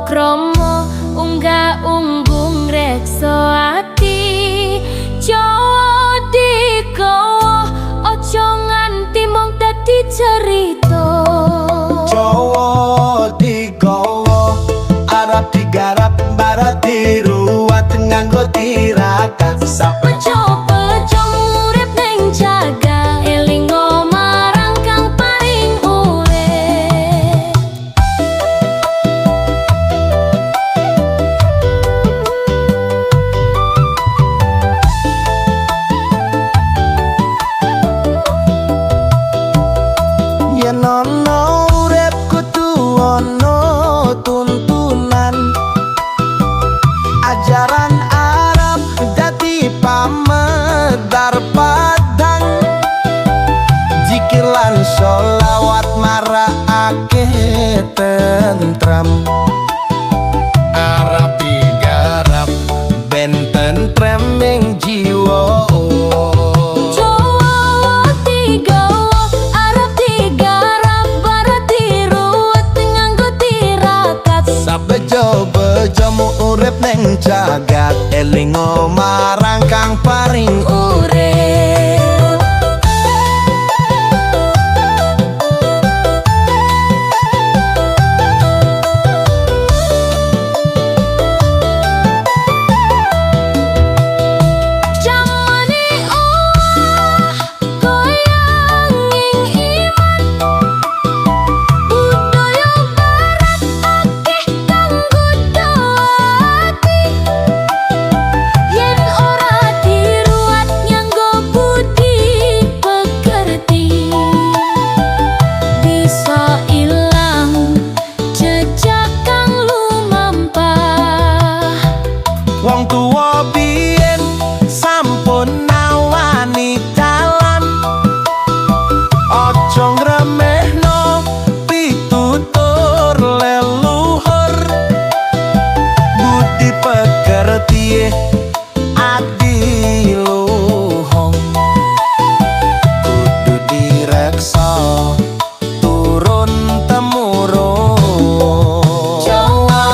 kromo unggah unggung rekso ati Jawa digawa ojo nganti mung dadi cerita Jawa digawa arep digarap barat diruwat nganggo tirakat Bejo-bejo urip ning jagat elingo marang kang paring urip yen ana urip kudu ana tuntunan ajaran Arab dadi pamedar padang zikir lan sholawat marakake tentrem Arab digarap ben tentrem ning jiwa Jawa digawa arep digarap barat diruwet nganggo tirakat sabejo-bejo mu urip ning jagat elingo marang kang paring urip jamane owah goyang ing iman budaya barat akeh kang nggodha ati yen ora diruwat nganggo budi pekerti bisa ilang jejak kang lumampah wong tuwa biyen sampun nawani dalan aja ngremehno pitutur leluhur budi pekerti adiluhung kudu direksa turun temurun Jawa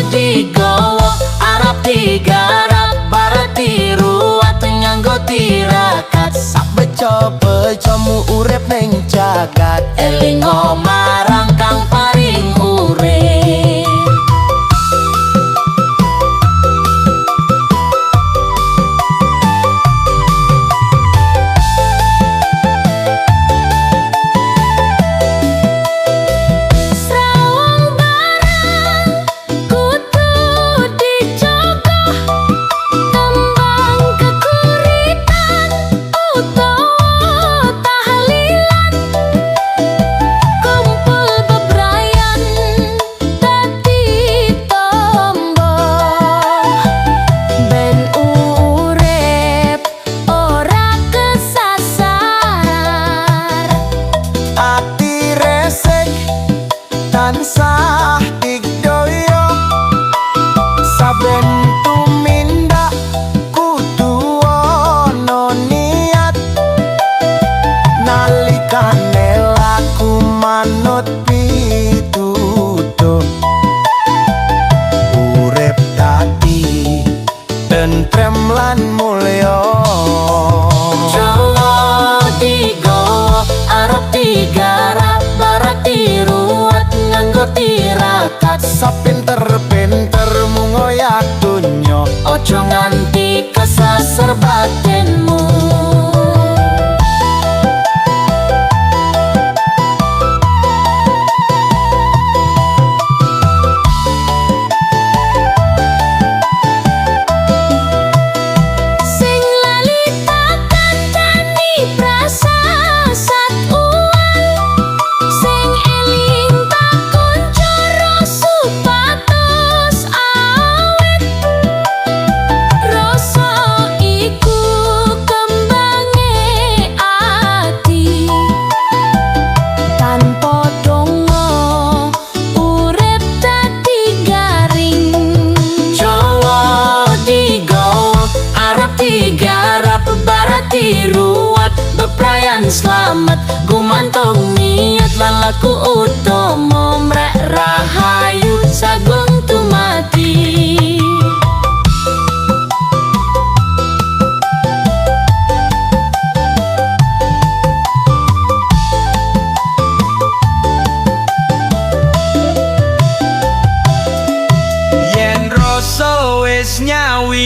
digawa arep digarap barat diruwat nganggo tirakat sabejo-bejo mu urip ning jagat elingo marang kang paring urip Srawang barang kudu dijaga kembang kekuritan utawa tahlilan kumpul bebrayan dadi tombol ben urip ora kesasar ati resik tansah digdoyo saben tumindak kudu ana niat nalikane laku manut pitutuh urip dadi tentrem lan mulya Jawa digawa arep digarap barat diruwat nganggo tirakat sapinter-pinter ngoyak donya ojo nganti kesasar batinmu sing lali tak kancani prasasat uwal sing eling tak kunjara supados awet rasa iku kembange ati tanpa donga urip dadi garing Jawa digawa arep digarap barat diruwat beprayan slamet gumantung niat lan laku utama mrek rahayu sagung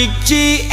siji